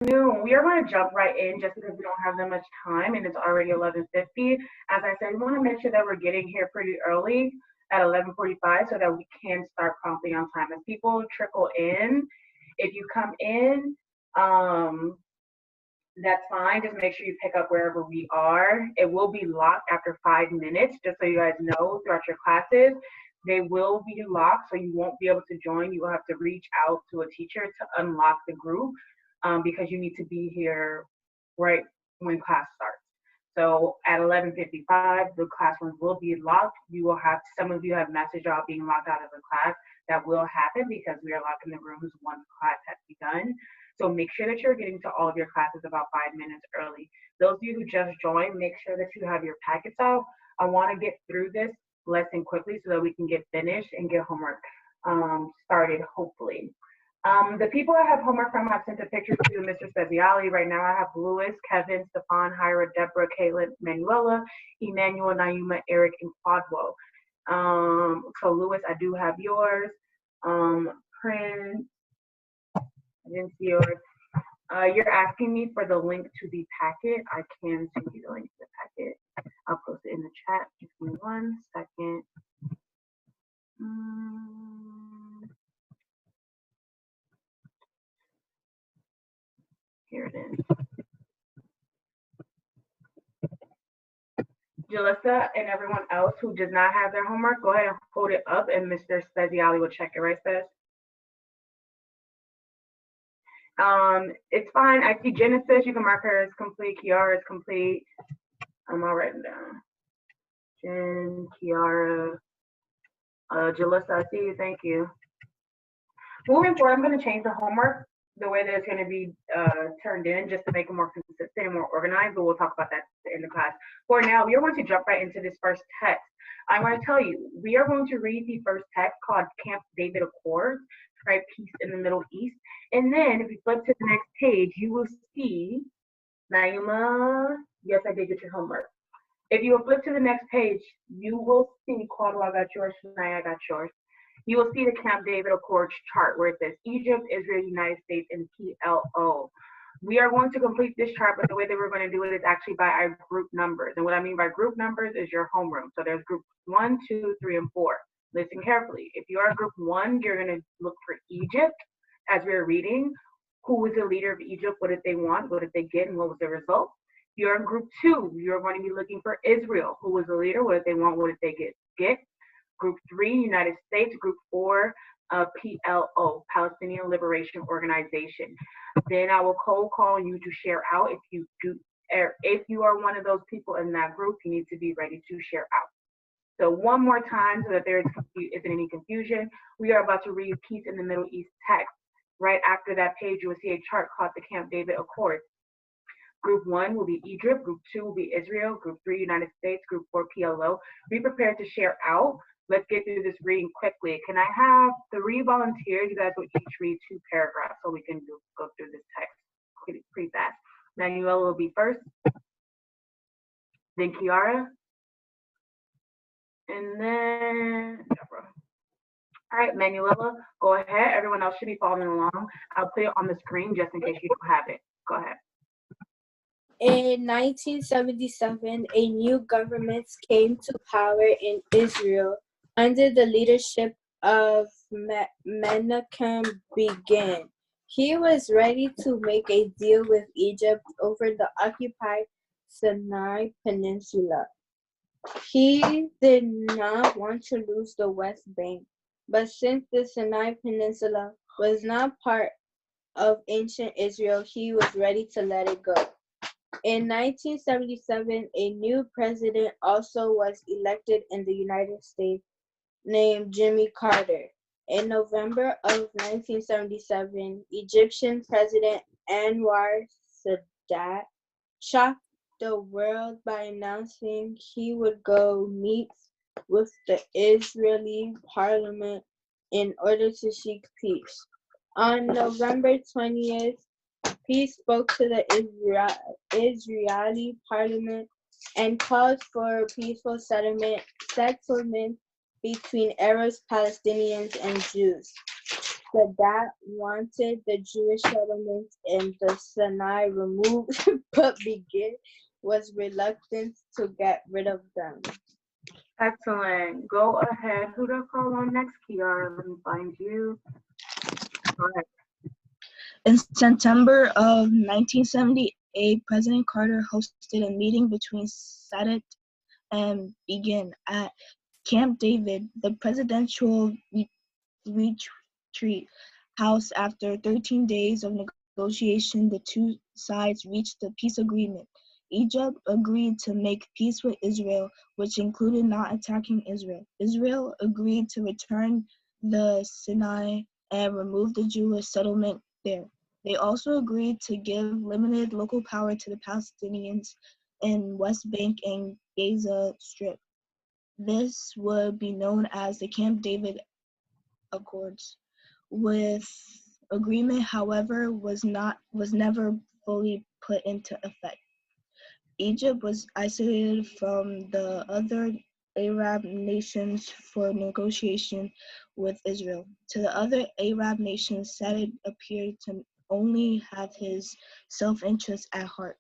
afternoon. We are going to jump right in just because we don't have that much time and it's already 11:50. As I said, we want to make sure that we're getting here pretty early at 11:45 so that we can start promptly on time. As people trickle in, if you come in, um, that's fine. Just make sure you pick up wherever we are. It will be locked after 5 minutes, just so you guys know throughout your classes. They will be locked, so you won't be able to join. You will have to reach out to a teacher to unlock the group because you need to be here right when class starts. So at 11:55, the classrooms will be locked. You will have some of you have messaged out being locked out of the class. That will happen because we are locking the rooms once class has begun. So make sure that you're getting to all of your classes about 5 minutes early. Those of you who just joined, make sure that you have your packets out. I want to get through this lesson quickly so that we can get finished and get homework started, hopefully. The people I have homework from, I've sent a picture to Mr. Speziali. Right now I have Louis, Kevin, Stefan, Hyra, Deborah, Caitlin, Manuela, Emmanuel, Naima, Eric, and Quadwo. So Louis, I do have yours. Prince, I didn't see yours. You're asking me for the link to the packet. I can send you the link to the packet. I'll post it in the chat. Just give me 1 second. Here it is. Jalissa and everyone else who does not have their homework, go ahead and hold it up and Mr. Speziali will check it, right, Spez? It's fine. I see Genesis. You can mark her as complete. Kiara is complete. I'll write it down. Jen, Kiara, Jalissa, I see you. Thank you. Moving forward, I'm going to change the homework the way that it's going to be turned in just to make it more consistent and more organized, but we'll talk about that in the class. For now, we are going to jump right into this first text. I'm going to tell you, we are going to read the first text called Camp David Accords, right? Peace in the Middle East. And then if you flip to the next page, you will see, Naima, yes, I did get your homework. If you will flip to the next page, you will see, Quadwa, I got yours, Shania, I got yours. You will see the Camp David Accords chart where it says Egypt, Israel, United States, and PLO. We are going to complete this chart, but the way that we're going to do it is actually by our group numbers. And what I mean by group numbers is your homeroom. So there's group 1, 2, 3, and 4. Listen carefully. If you are group 1, you're going to look for Egypt as we're reading. Who was the leader of Egypt? What did they want? What did they get? And what was the result? If you're in group 2, you're going to be looking for Israel. Who was the leader? What did they want? What did they get? Group 3, United States. Group 4, PLO, Palestinian Liberation Organization. Then I will cold call you to share out. If you are one of those people in that group, you need to be ready to share out. So one more time so that there isn't any confusion. We are about to read Peace in the Middle East text. Right after that page, you will see a chart called the Camp David Accords. Group 1 will be Egypt. Group 2 will be Israel. Group 3, United States. Group 4, PLO. Be prepared to share out. Let's get through this reading quickly. Can I have 3 volunteers? You guys will each read 2 paragraphs so we can go through this text pretty fast. Manuela will be first. Then Kiara. And then Deborah. All right, Manuela, go ahead. Everyone else should be following along. I'll put it on the screen just in case you don't have it. Go ahead. In 1977, a new government came to power in Israel under the leadership of Menachem Begin. He was ready to make a deal with Egypt over the occupied Sinai Peninsula. He did not want to lose the West Bank, but since the Sinai Peninsula was not part of ancient Israel, he was ready to let it go. In 1977, a new president also was elected in the United States named Jimmy Carter. In November of 1977, Egyptian President Anwar Sadat shocked the world by announcing he would go meet with the Israeli parliament in order to seek peace. On November 20th, he spoke to the Israeli parliament and called for peaceful settlement between Arabs, Palestinians, and Jews. Sadat wanted the Jewish settlements in the Sinai removed, but Begin was reluctant to get rid of them. Excellent. Go ahead. Who to call on next, Kiara? Let me find you. Go ahead. In September of 1978, President Carter hosted a meeting between Sadat and Begin at Camp David, the presidential retreat house. After 13 days of negotiation, the two sides reached a peace agreement. Egypt agreed to make peace with Israel, which included not attacking Israel. Israel agreed to return the Sinai and remove the Jewish settlement there. They also agreed to give limited local power to the Palestinians in West Bank and Gaza Strip. This would be known as the Camp David Accords. With agreement, however, was never fully put into effect. Egypt was isolated from the other Arab nations for negotiation with Israel. To the other Arab nations, Sadat appeared to only have his self-interest at heart.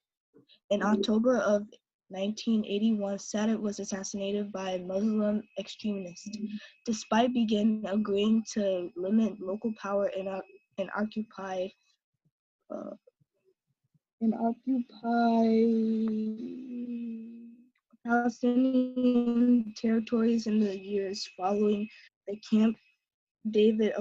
In October of 1981, Sadat was assassinated by Muslim extremists. Despite Begin agreeing to limit local power in occupied Palestinian territories in the years following the Camp David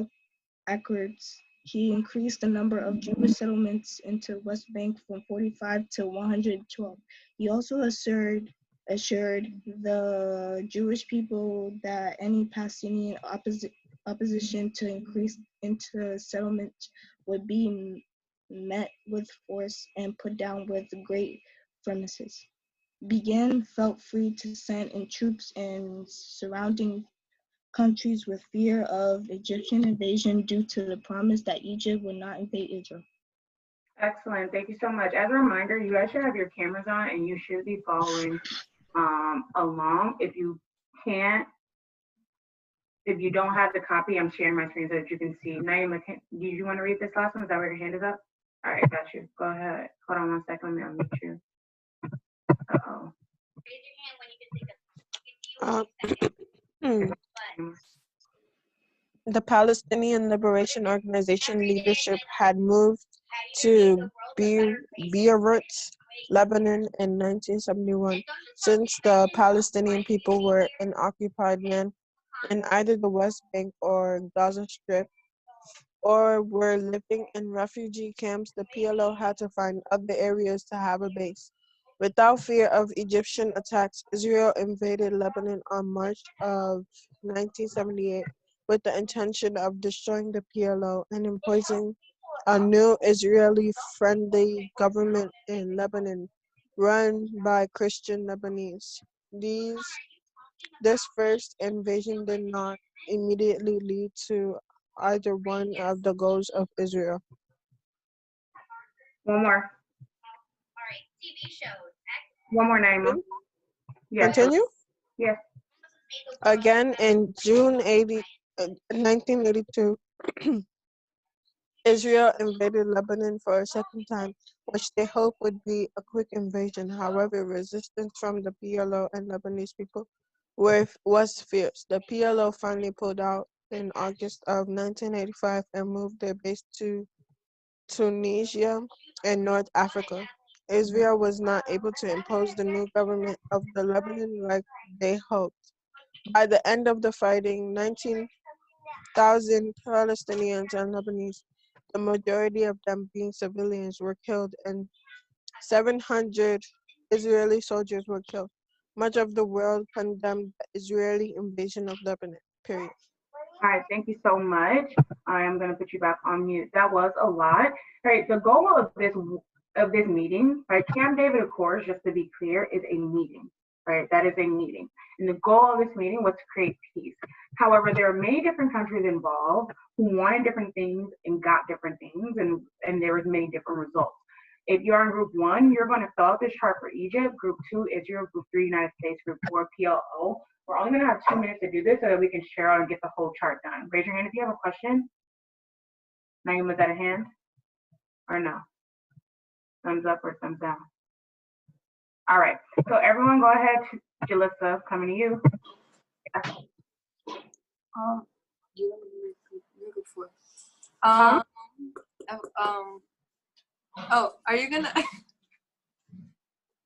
Accords, he increased the number of Jewish settlements into West Bank from 45 to 112. He also assured the Jewish people that any Palestinian opposition to increase into settlement would be met with force and put down with great firmness. Begin felt free to send in troops in surrounding countries with fear of Egyptian invasion due to the promise that Egypt would not invade Israel. Excellent. Thank you so much. As a reminder, you guys should have your cameras on and you should be following along. If you can't, if you don't have the copy, I'm sharing my screen so that you can see. Naima, do you want to read this last one? Is that where your hand is up? All right, got you. Go ahead. Hold on one second. Let me unmute you. Uh-oh. The Palestinian Liberation Organization leadership had moved to Beirut, Lebanon in 1971. Since the Palestinian people were in occupied land in either the West Bank or Gaza Strip, or were living in refugee camps, the PLO had to find other areas to have a base. Without fear of Egyptian attacks, Israel invaded Lebanon on March of 1978 with the intention of destroying the PLO and imposing a new Israeli-friendly government in Lebanon run by Christian Lebanese. This first invasion did not immediately lead to either one of the goals of Israel. One more. One more, Naima. Yes. Continue? Yes. Again, in June 1982, Israel invaded Lebanon for a second time, which they hoped would be a quick invasion. However, resistance from the PLO and Lebanese people was fierce. The PLO finally pulled out in August of 1985 and moved their base to Tunisia and North Africa. Israel was not able to impose the new government of the Lebanon like they hoped. By the end of the fighting, 19,000 Palestinians and Lebanese, the majority of them being civilians, were killed and 700 Israeli soldiers were killed. Much of the world condemned the Israeli invasion of Lebanon, period. All right, thank you so much. I am going to put you back on mute. That was a lot. All right, the goal of this meeting, right? Camp David Accords, just to be clear, is a meeting, right? That is a meeting. And the goal of this meeting was to create peace. However, there are many different countries involved who wanted different things and got different things, and there was many different results. If you're in group 1, you're going to fill out this chart for Egypt. Group 2, Israel. Group 3, United States. Group 4, PLO. We're only going to have 2 minutes to do this so that we can share out and get the whole chart done. Raise your hand if you have a question. Naeem, is that a hand? Or no? Thumbs up or thumbs down? All right. So everyone go ahead. Jalissa, coming to you. You go for Huh? Oh, are you gonna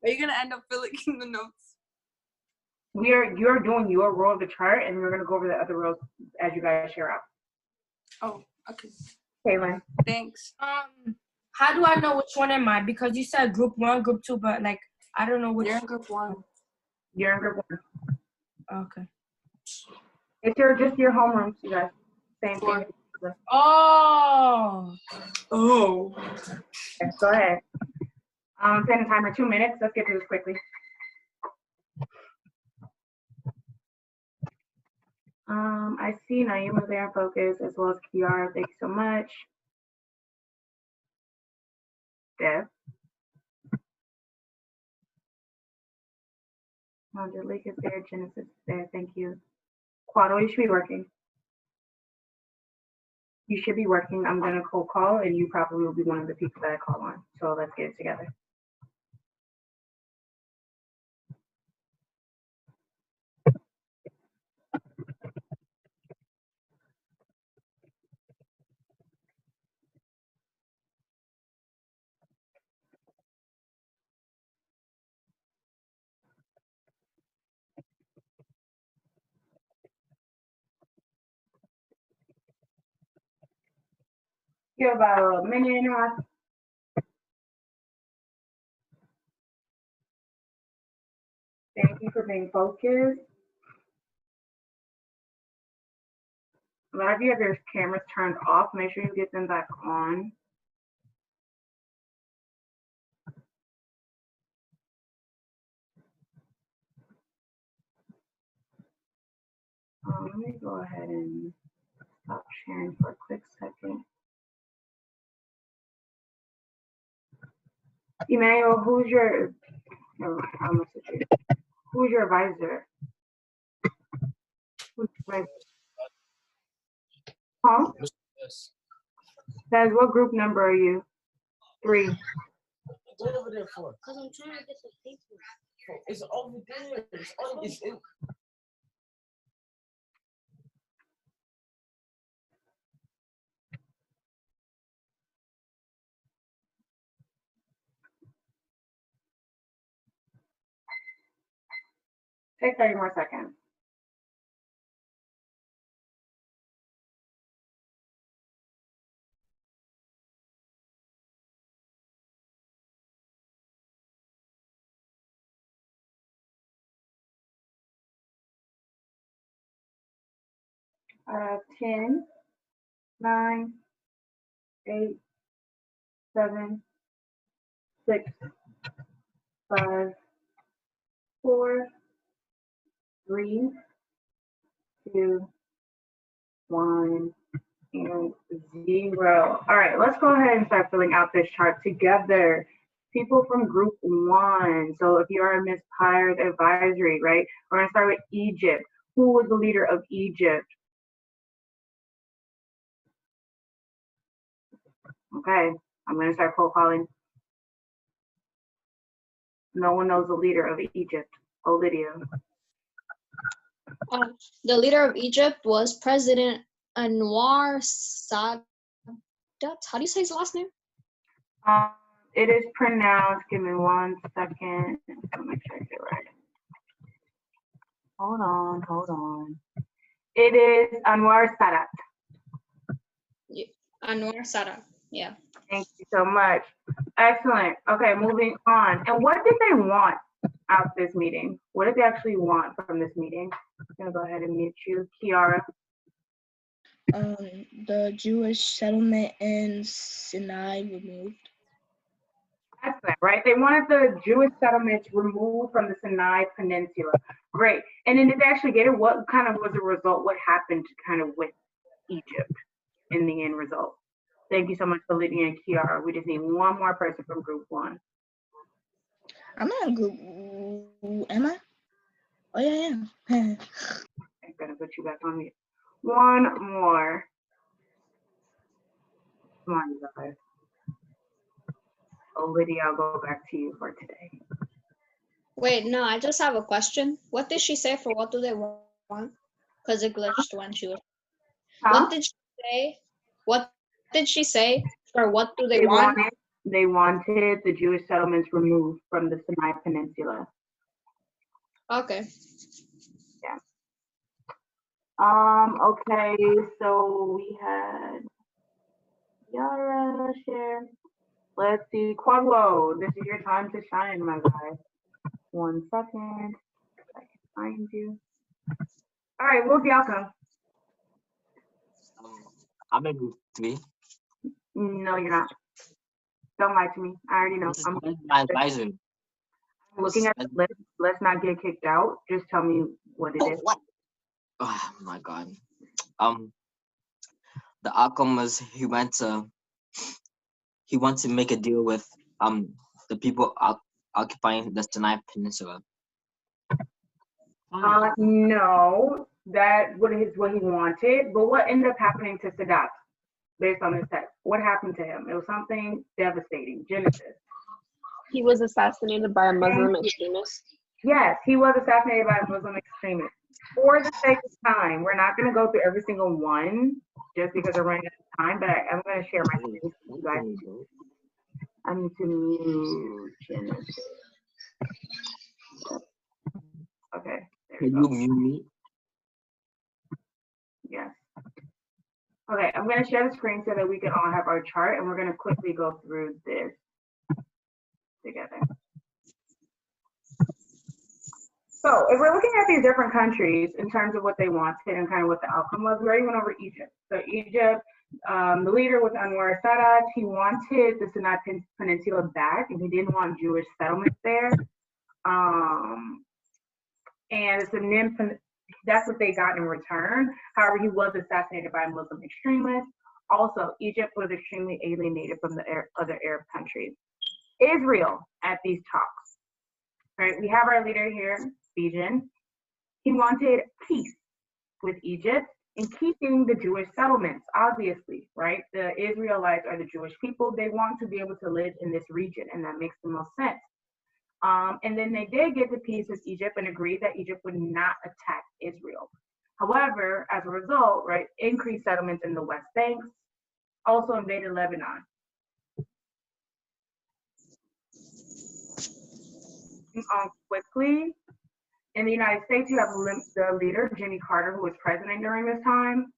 end up filling in the notes? You're doing your row of the chart, and we're gonna go over the other rows as you guys share out. Oh, okay. Kaylin. Thanks. How do I know which one am I? Because you said group 1, group 2, but like I don't know which. You're in group 1. You're in group 1. Okay. It's just your homerooms, you guys. Same thing. Oh. Okay, go ahead. Setting timer 2 minutes. Let's get through this quickly. I see Naeem was there in focus as well as Kiara. Thank you so much. Deb. Angelique is there. Genesis is there. Thank you. Quado, you should be working. You should be working. I'm going to cold call, and you probably will be one of the people that I call on. So let's get it together. You have about a minute and a half. Thank you for being focused. A lot of you have your cameras turned off. Make sure you get them back on. Let me go ahead and stop sharing for a quick second. Emmanuel, who's your advisor? Who's your advisor? Huh? Guys, what group number are you? 3. Go over there for? Because I'm trying to get the paper. It's over there. It's in. Take 30 more seconds. I have 10, 9, 8, 7, 6, 5, 4, 3, 2, 1, and 0. All right, let's go ahead and start filling out this chart together. People from group 1. So if you are Miss Pyre's advisory, right? We're gonna start with Egypt. Who was the leader of Egypt? Okay, I'm gonna start profiling. No one knows the leader of Egypt. Oh, Lydia. The leader of Egypt was President Anwar Sadat. How do you say his last name? It is pronounced, give me 1 second. Let me check it right. Hold on. It is Anwar Sadat. Anwar Sadat, yeah. Thank you so much. Excellent. Okay, moving on. And what did they want out this meeting? What did they actually want from this meeting? I'm gonna go ahead and mute you, Kiara. The Jewish settlement in Sinai removed. Excellent, right? They wanted the Jewish settlements removed from the Sinai Peninsula. Great. And then did they actually get it? What kind of was the result? What happened kind of with Egypt in the end result? Thank you so much for Lydia and Kiara. We just need one more person from group 1. I'm not in group. Am I? Oh yeah. I'm gonna put you back on mute. One more. Come on, you guys. Oh, Lydia, I'll go back to you for today. Wait, no, I just have a question. What did she say for what do they want? Because it glitched when she was. Huh? What did she say? What did she say for what do they They want? wanted the Jewish settlements removed from the Sinai Peninsula. Okay. Okay, so we had Yara share. Let's see, Quadwo, this is your time to shine, my guy. 1 second, I can find you. All right, what's the outcome? I'm in group 3. No, you're not. Don't lie to me. I already know. I'm My advisor. looking at the list. Let's not get kicked out. Just tell me what it is. What? Oh my god. The outcome was he wants to make a deal with the people occupying the Sinai Peninsula. No, that what he wanted. But what ended up happening to Sadat based on this text? What happened to him? It was something devastating. Genesis. He was assassinated by a Muslim extremist. Yes, he was assassinated by a Muslim extremist. For the sake of time, we're not going to go through every single one just because we're running out of time, but I'm going to share my screen with you guys. I need to mute Genesis. Okay, there Can you you go. mute me? Yes. Okay, I'm going to share the screen so that we can all have our chart, and we're going to quickly go through this together. So if we're looking at these different countries in terms of what they wanted and kind of what the outcome was, we already went over Egypt. So Egypt, the leader was Anwar Sadat. He wanted the Sinai Peninsula back, and he didn't want Jewish settlements there. And it's that's what they got in return. However, he was assassinated by a Muslim extremist. Also, Egypt was extremely alienated from the other Arab countries. Israel at these talks, right? We have our leader here, Bijan. He wanted peace with Egypt and keeping the Jewish settlements, obviously, right? The Israelites are the Jewish people. They want to be able to live in this region, and that makes the most sense. And then they did get to peace with Egypt and agreed that Egypt would not attack Israel. However, as a result, right, increased settlements in the West Bank, also invaded Lebanon. Quickly, in the United States, you have the leader, Jimmy Carter, who was president during this time.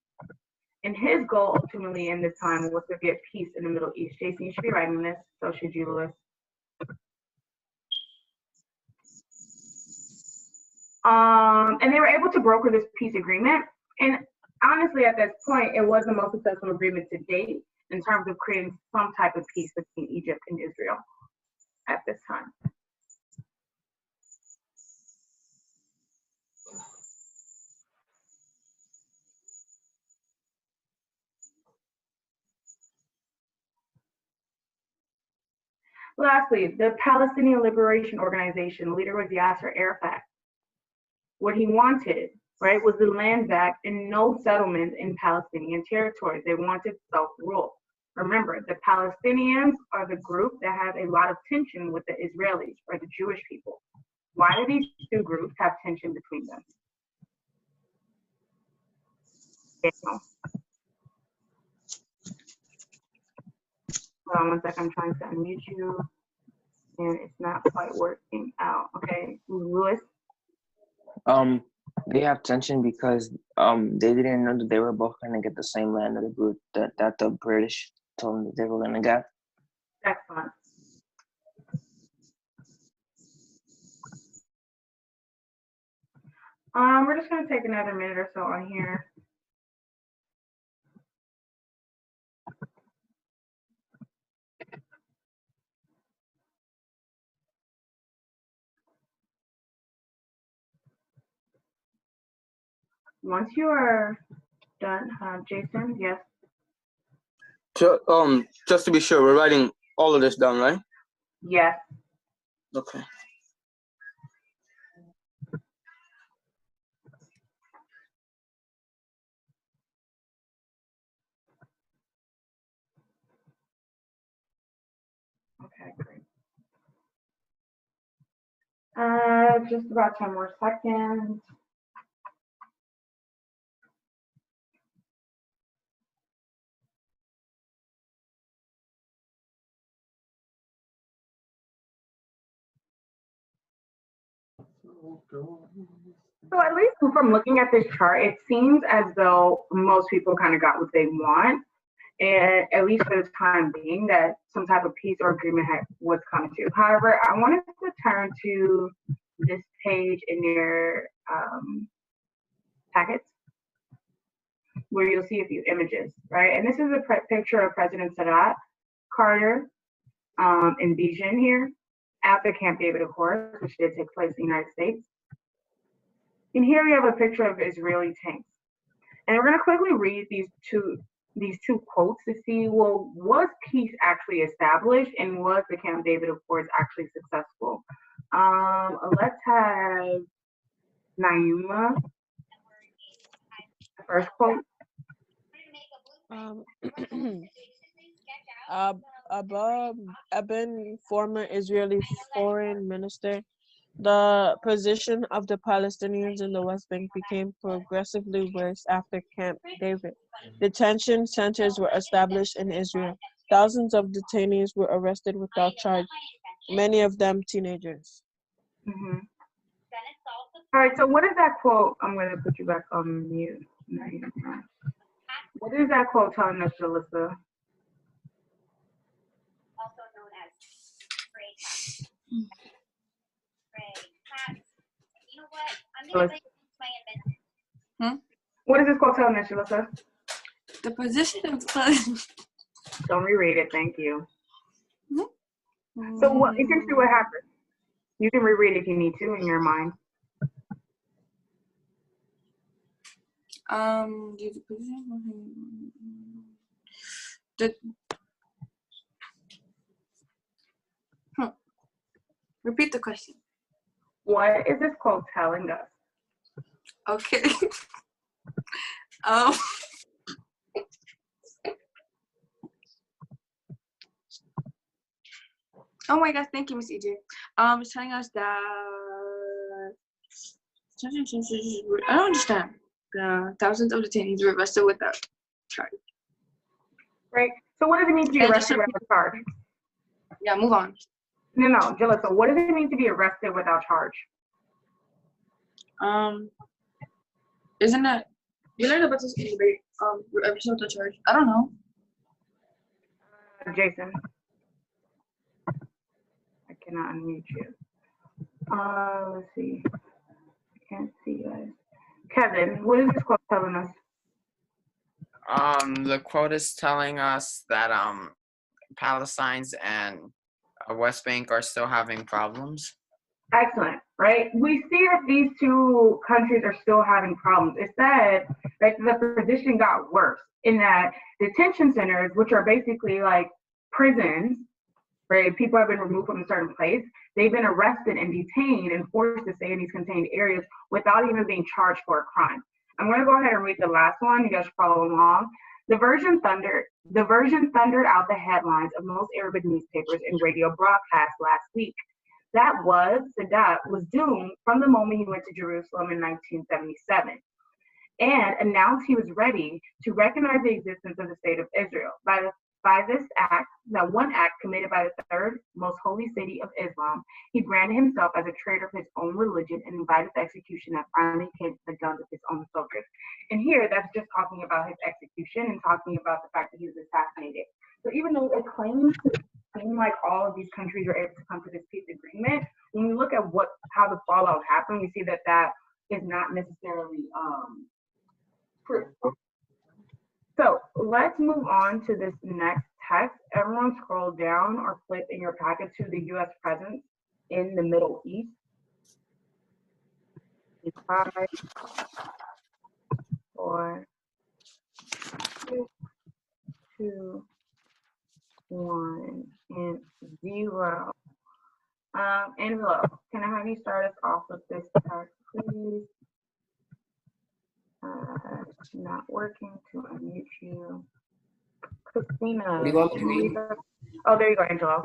And his goal ultimately in this time was to get peace in the Middle East. Jason, you should be writing this, so should you, Lewis. And they were able to broker this peace agreement. And honestly, at this point, it was the most successful agreement to date in terms of creating some type of peace between Egypt and Israel at this time. Lastly, the Palestinian Liberation Organization, the leader was Yasser Arafat. What he wanted, right, was the land back and no settlement in Palestinian territories. They wanted self-rule. Remember, the Palestinians are the group that has a lot of tension with the Israelis or the Jewish people. Why do these two groups have tension between them? Hold on one second, I'm trying to unmute you, and it's not quite working out. Okay, Lewis? They have tension because they didn't know that they were both gonna get the same land that the group that the British told them that they were gonna get. That's fine. We're just gonna take another minute or so on here. Once you are done, Jason, yes? Just to be sure, we're writing all of this down, right? Yes. Okay. just about 10 more seconds. So at least from looking at this chart, it seems as though most people kind of got what they want, and at least for the time being, that some type of peace or agreement was coming to. However, I wanted to turn to this page in your packets, where you'll see a few images, right? And this is a picture of President Sadat Carter in Bijan here, after Camp David, of course, which did take place in the United States. And here we have a picture of Israeli tanks. And we're going to quickly read these two quotes to see, well, was peace actually established, and was the Camp David Accords actually successful? Let's have Naima, the first quote. Abba Eban, former Israeli foreign minister, the position of the Palestinians in the West Bank became progressively worse after Camp David. Detention centers were established in Israel. Thousands of detainees were arrested without charge, many of them teenagers. Mm-hmm. All right, so what is that quote? I'm going to put you back on mute. What is that quote telling us, Jalissa? Also known as gray cat. Gray cat. You know what? I'm gonna say my invention. What is this quote telling us, Jalissa? The position of Don't reread it, thank you. So what essentially what happened? You can reread it if you need to in your mind. Repeat the question. What is this quote telling us? Okay. Oh my gosh, thank you, Miss EJ. It's telling us that I don't understand. Thousands of detainees were arrested without charge. Right. So what does it mean to be arrested without charge? Yeah, move on. No, Jalissa, what does it mean to be arrested without charge? Isn't it? You learned about this in debate. Arrested without charge. I don't know. Jason. I cannot unmute you. Let's see. I can't see you guys. Kevin, what is this quote telling us? The quote is telling us that Palestinians and West Bank are still having problems. Excellent, right? We see that these two countries are still having problems. It's that the position got worse in that detention centers, which are basically like prisons, right? People have been removed from a certain place. They've been arrested and detained and forced to stay in these contained areas without even being charged for a crime. I'm going to go ahead and read the last one. You guys should follow along. The version thundered out the headlines of most Arabic newspapers and radio broadcasts last week. That was, Sadat was doomed from the moment he went to Jerusalem in 1977 and announced he was ready to recognize the existence of the state of Israel. By this act, that one act committed by the third most holy city of Islam, he branded himself as a traitor of his own religion and invited the execution that finally came to the guns of his own soldiers. And here, that's just talking about his execution and talking about the fact that he was assassinated. So even though it claims to seem like all of these countries are able to come to this peace agreement, when we look at how the fallout happened, we see that that is not necessarily proof. So let's move on to this next text. Everyone scroll down or flip in your packet to the U.S. presence in the Middle East. 5, 4, 2, 1, and 0. Angelo, can I have you start us off with this text, please? It's not working to unmute you. Christina. What do you want me to read? Oh, there you go, Angelo.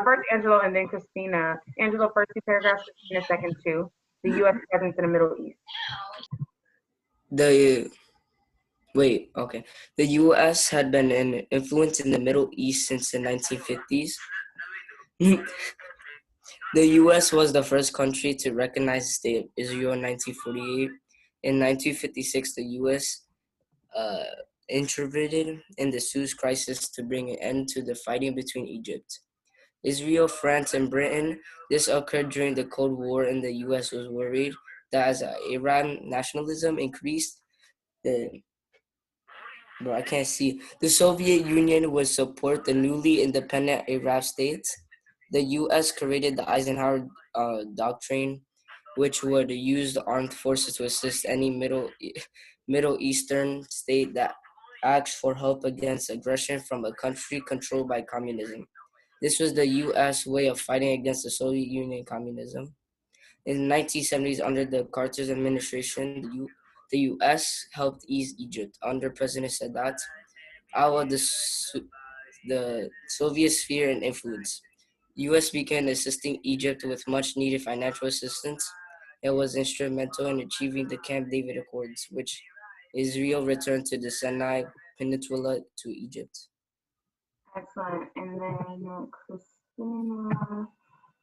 First Angelo and then Christina. Angelo, first two paragraphs, Christina, second two. The U.S. presence in the Middle East. The U.S. had been an influence in the Middle East since the 1950s. The U.S. was the first country to recognize the state of Israel in 1948. In 1956, the U.S. intervened in the Suez Crisis to bring an end to the fighting between Egypt, Israel, France, and Britain. This occurred during the Cold War, and the U.S. was worried that as Iran nationalism increased, the Soviet Union would support the newly independent Arab states. The U.S. created the Eisenhower Doctrine, which would use the armed forces to assist any Middle Eastern state that asks for help against aggression from a country controlled by communism. This was the U.S. way of fighting against the Soviet Union communism. In the 1970s, under the Carter administration, the U.S. helped ease Egypt under President Sadat out of the Soviet sphere and influence. U.S. began assisting Egypt with much needed financial assistance and was instrumental in achieving the Camp David Accords, which Israel returned to the Sinai Peninsula to Egypt. Excellent. And then Christina,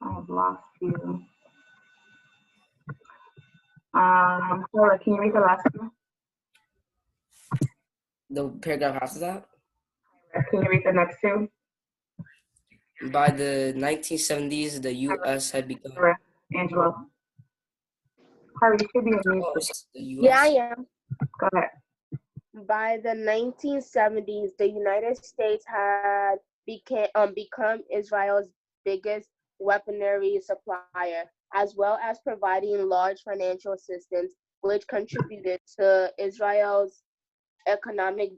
I have lost you. Sarah, can you read the last one? The paragraph after that? Can you read the next two? By the 1970s, the U.S. had become... Angelo. Harry, you should be on mute. Yeah, I am. Go ahead. By the 1970s, the United States had become Israel's biggest weaponry supplier, as well as providing large financial assistance, which contributed to Israel's economic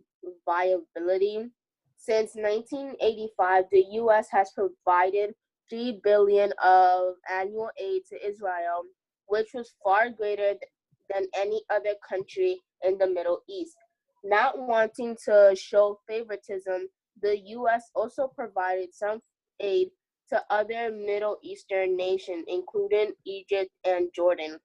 viability. Since 1985, the U.S. has provided $3 billion of annual aid to Israel, which was far greater than any other country in the Middle East. Not wanting to show favoritism, the U.S. also provided some aid to other Middle Eastern nations, including Egypt and Jordan.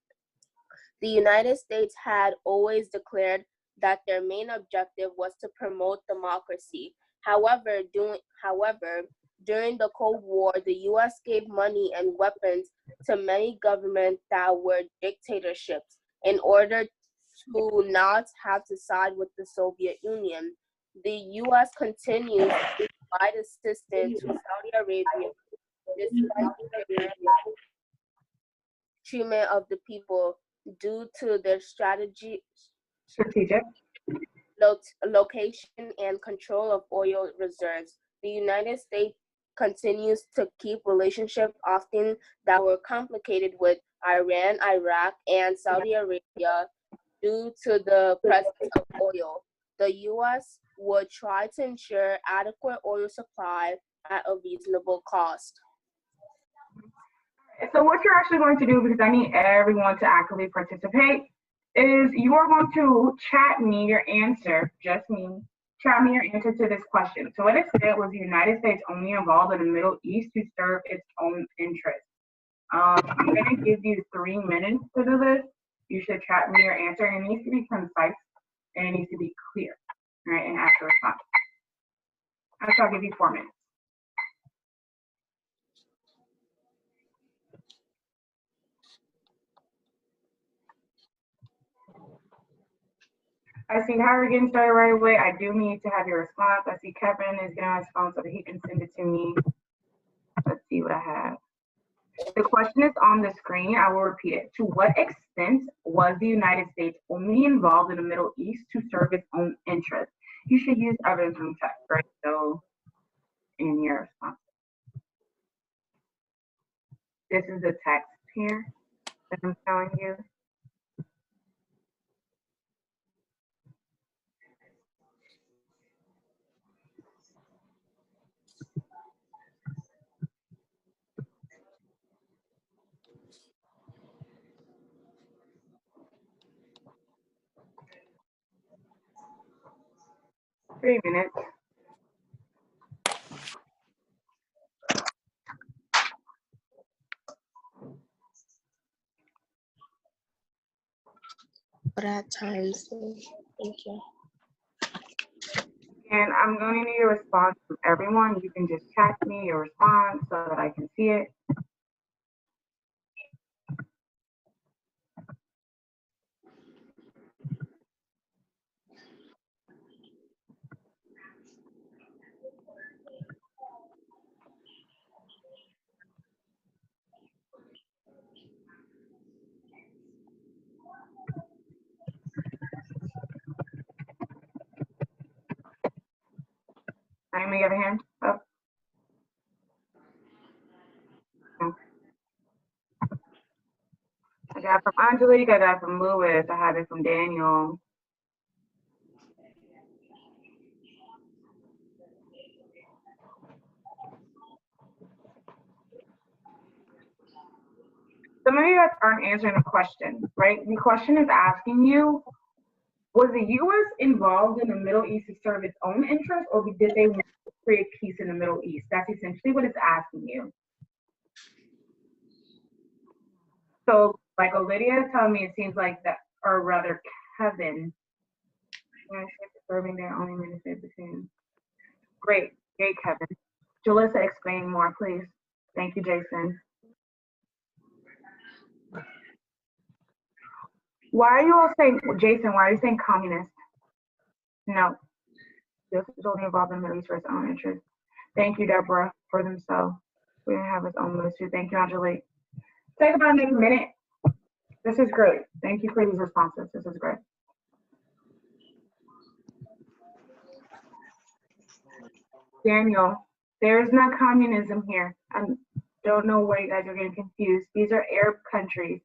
The United States had always declared that their main objective was to promote democracy. However, during the Cold War, the U.S. gave money and weapons to many governments that were dictatorships in order to not have to side with the Soviet Union. The U.S. continues to provide assistance to Saudi Arabia despite their treatment of the people due to their strategic location and control of oil reserves. The United States continues to keep relationships often that were complicated with Iran, Iraq, and Saudi Arabia due to the presence of oil. The U.S. would try to ensure adequate oil supply at a reasonable cost. So what you're actually going to do, because I need everyone to actively participate, is you are going to chat me your answer, just me, chat me your answer to this question. So what it said was the United States only involved in the Middle East to serve its own interests. I'm going to give you 3 minutes to do this. You should chat me your answer, and it needs to be concise, and it needs to be clear, right, and ask a response. Actually, I'll give you 4 minutes. I see Howard getting started right away. I do need to have your response. I see Kevin is getting my response so that he can send it to me. Let's see what I have. The question is on the screen. I will repeat it. To what extent was the United States only involved in the Middle East to serve its own interests? You should use evidence from text, right? So in your response. This is the text here that I'm telling you. Three minutes. but I had time, so thank you. And I'm going to need a response from everyone. You can just text me your response so that I can see it. Anybody have a hand up? No. I got it from Angelique, I got it from Lewis, I have it from Daniel. Some of you guys aren't answering the question, right? The question is asking you, was the U.S. involved in the Middle East to serve its own interests, or did they want to create peace in the Middle East? That's essentially what it's asking you. So, like Lydia is telling me, it seems like that, or rather, Kevin, serving their own benefit between. Great, Kevin. Jalissa, explain more, please. Thank you, Jason. Why are you all saying, Jason, why are you saying communist? No. This is only involved in the Middle East for its own interest. Thank you, Deborah, for themselves. We didn't have its own ministry. Thank you, Angelique. Take about a minute. This is great. Thank you for these responses. This is great. Daniel, there is not communism here. I don't know why you guys are getting confused. These are Arab countries.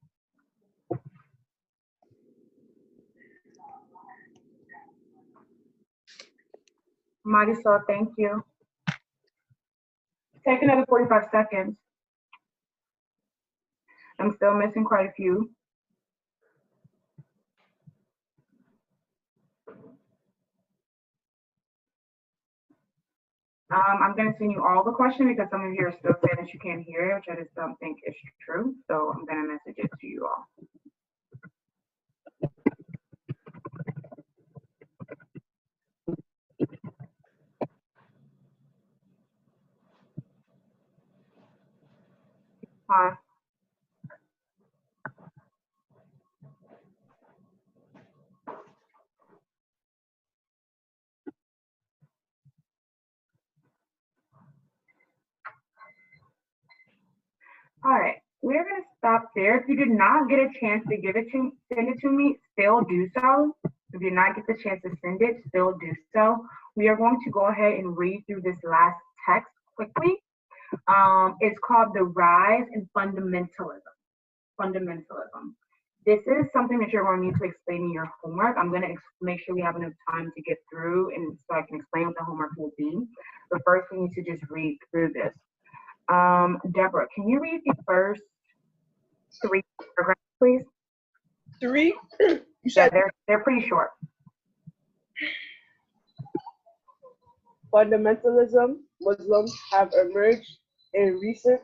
Marisol, thank you. Take another 45 seconds. I'm still missing quite a few. I'm going to send you all the question because some of you are still saying that you can't hear it, which I just don't think is true. So I'm going to message it to you all. Huh? All right, we're gonna stop there. If you did not get a chance to send it to me, still do so. If you did not get the chance to send it, still do so. We are going to go ahead and read through this last text quickly. It's called The Rise in Fundamentalism. This is something that you're going to need to explain in your homework. I'm going to make sure we have enough time to get through and so I can explain what the homework will be. But first, we need to just read through this. Deborah, can you read the first 3 paragraphs, please? 3? Yeah, they're pretty short. Fundamentalism Muslims have emerged in recent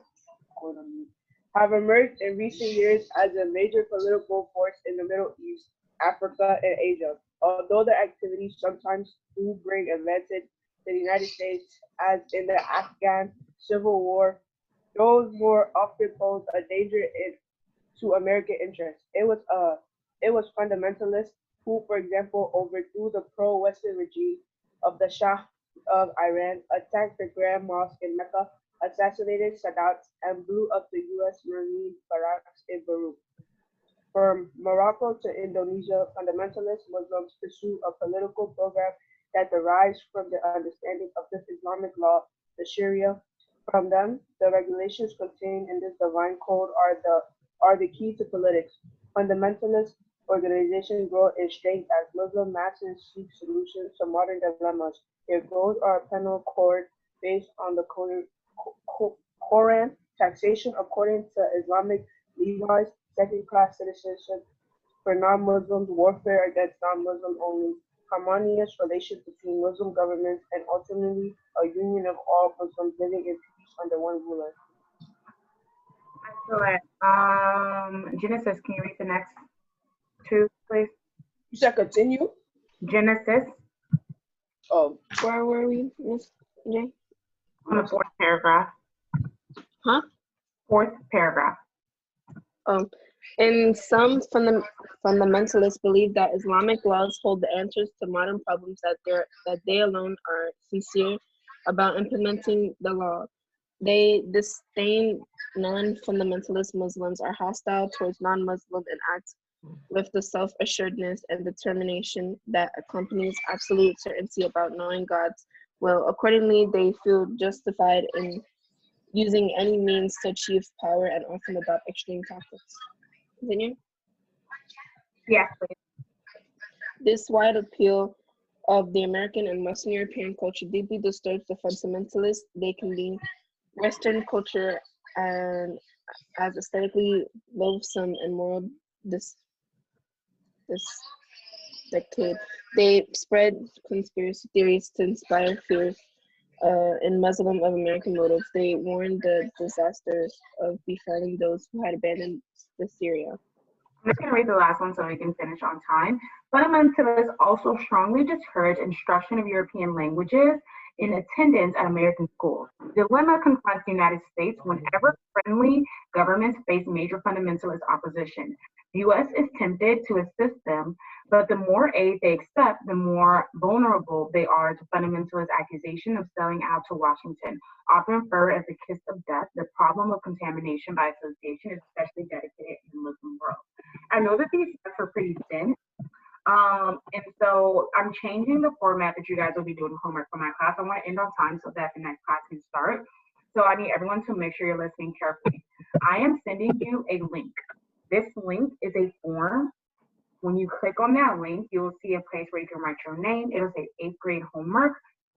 years as a major political force in the Middle East, Africa, and Asia. Although their activities sometimes do bring advantage to the United States, as in the Afghan Civil War, those more often pose a danger to American interests. It was fundamentalists who, for example, overthrew the pro-Western regime of the Shah of Iran, attacked the Grand Mosque in Mecca, assassinated Sadat, and blew up the U.S. Marine barracks in Beirut. From Morocco to Indonesia, fundamentalist Muslims pursue a political program that derives from the understanding of this Islamic law, the Sharia. From them, the regulations contained in this divine code are the key to politics. Fundamentalist organizations grow in strength as Muslim masses seek solutions to modern dilemmas. Their goals are a penal code based on the Quran, taxation according to Islamic Levi's, second-class citizenship for non-Muslims, warfare against non-Muslim only, harmonious relations between Muslim governments, and ultimately a union of all Muslims living in peace under one ruler. Excellent. Genesis, can you read the next 2, please? You said continue? Genesis, Oh, where were we, Miss J? on the fourth paragraph. Huh? Fourth paragraph. And some fundamentalists believe that Islamic laws hold the answers to modern problems, that they alone are sincere about implementing the law. They disdain non-fundamentalist Muslims, are hostile towards non-Muslims, and act with the self-assuredness and determination that accompanies absolute certainty about knowing God's will. Accordingly, they feel justified in using any means to achieve power and often adopt extreme tactics. Continue. Yes, please. This wide appeal of the American and Western European culture deeply disturbs the fundamentalists. They can be Western culture and as aesthetically loathsome and moral decade. They spread conspiracy theories to inspire fears in Muslim of American motives. They warned the disasters of befriending those who had abandoned Syria. I'm just going to read the last one so we can finish on time. Fundamentalists also strongly discourage instruction of European languages in attendance at American schools. Dilemma confronts the United States whenever friendly governments face major fundamentalist opposition. The U.S. is tempted to assist them, but the more aid they accept, the more vulnerable they are to fundamentalist accusation of selling out to Washington. Often referred as the kiss of death, the problem of contamination by association is especially dedicated in the Muslim world. I know that these steps are pretty thin, and so I'm changing the format that you guys will be doing homework for my class. I want to end on time so that the next class can start. So I need everyone to make sure you're listening carefully. I am sending you a link. This link is a form. When you click on that link, you will see a place where you can write your name. It'll say 8th grade homework,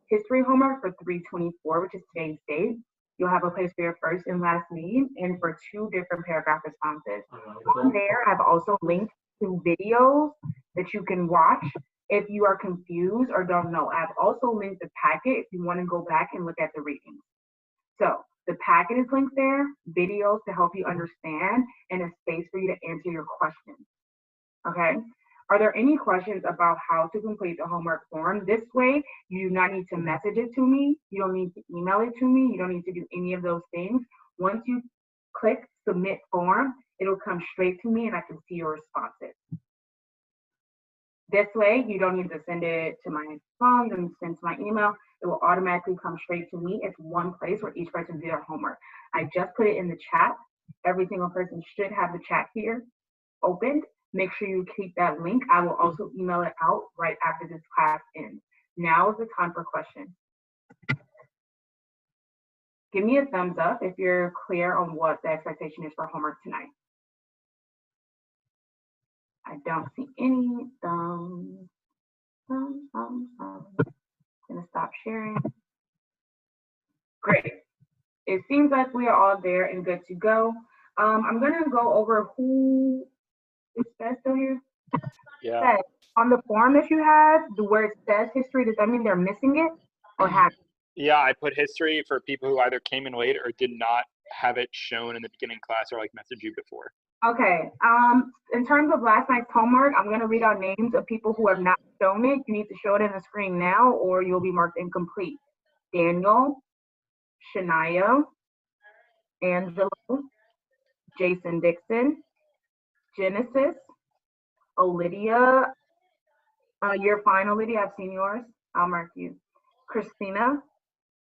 history homework for 3/24, which is today's date. You'll have a place for your first and last name and for 2 different paragraph responses. On there, I've also linked to videos that you can watch if you are confused or don't know. I've also linked the packet if you want to go back and look at the readings. So the packet is linked there, videos to help you understand, and a space for you to answer your questions. Okay? Are there any questions about how to complete the homework form? This way, you do not need to message it to me. You don't need to email it to me. You don't need to do any of those things. Once you click submit form, it'll come straight to me and I can see your responses. This way, you don't need to send it to my phone and send to my email. It will automatically come straight to me. It's one place where each person do their homework. I just put it in the chat. Every single person should have the chat here opened. Make sure you keep that link. I will also email it out right after this class ends. Now is the time for questions. Give me a thumbs up if you're clear on what the expectation is for homework tonight. I don't see any thumbs. I'm gonna stop sharing. Great. It seems like we are all there and good to go. I'm gonna go over who is that still here? Yeah. On the form that you have, where it says history, does that mean they're missing it or have it? Yeah, I put history for people who either came in late or did not have it shown in the beginning class or like messaged you before. Okay. In terms of last night's homework, I'm gonna read out names of people who have not shown it. You need to show it in the screen now or you'll be marked incomplete. Daniel, Shania, Angelo, Jason Dixon, Genesis, Lydia, you're fine, Lydia, I've seen yours. I'll mark you. Christina,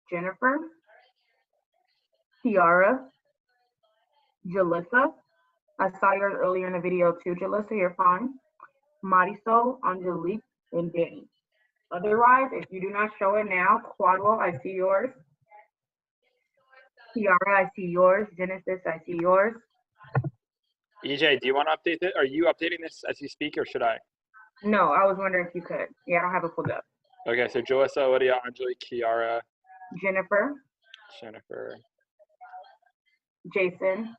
Jennifer, Kiara, Jalissa. I saw yours earlier in the video too, Jalissa, you're fine. Marisol, Angelique, and Danny. Otherwise, if you do not show it now, Quadwell, I see yours. Kiara, I see yours. Genesis, I see yours. EJ, do you want to update it? Are you updating this as you speak or should I? No, I was wondering if you could. Yeah, I don't have it pulled up. Okay, so Jalissa, Lydia, Angelique, Kiara, Jennifer, Jason,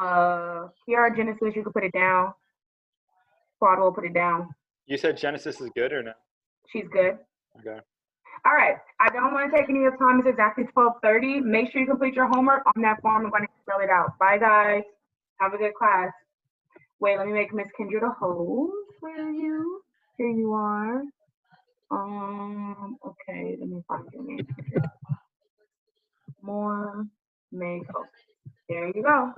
Kiara, Genesis, you can put it down. Quad will put it down. You said Genesis is good or no? She's good. Okay. All right, I don't want to take any of your time. It's exactly 12:30. Make sure you complete your homework on that form. I'm going to fill it out. Bye, guys. Have a good class. Wait, let me make Miss Kendra the host. Where are you? Here you are. Okay, let me find your name. More make host. There you go.